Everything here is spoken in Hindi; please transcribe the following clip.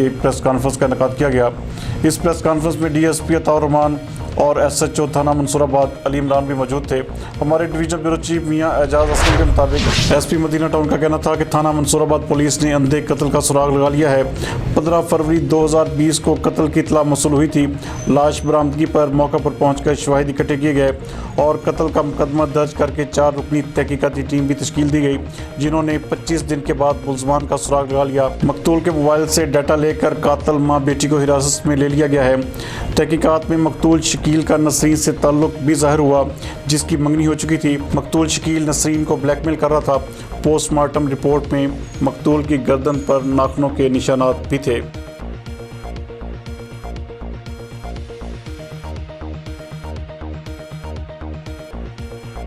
एक प्रेस कॉन्फ्रेंस का इनेकाद किया गया। इस प्रेस कॉन्फ्रेंस में डीएसपी अताउर्रहमान और एसएचओ थाना मंसूराबाद अली इमरान भी मौजूद थे। हमारे डिवीजन ब्यूरो चीफ मियां एजाज असलम के मुताबिक एसपी मदीना टाउन का कहना था कि थाना मंसूराबाद पुलिस ने अंधे कत्ल का सुराग लगा लिया है। 15 फरवरी 2020 को कत्ल की इतला मौसूल हुई थी। लाश बरामदगी पर मौका पर पहुंचकर शवाहिद इकट्ठे किए गए और कत्ल का मुकदमा दर्ज करके 4 रुकनी तहकीकाती टीम भी तश्कील दी गई, जिन्होंने 25 दिन के बाद मुलजमान का सुराग लगा लिया। मकतूल के मोबाइल से डाटा लेकर कातिल माँ बेटी को हिरासत में ले लिया गया है। तहकीकात में मकतूल शकील का नसरीन से ताल्लुक भी जाहिर हुआ, जिसकी मंगनी हो चुकी थी। मकतूल शकील नसरीन को ब्लैकमेल कर रहा था। पोस्टमार्टम रिपोर्ट में मकतूल की गर्दन पर नाखूनों के निशानात भी थे।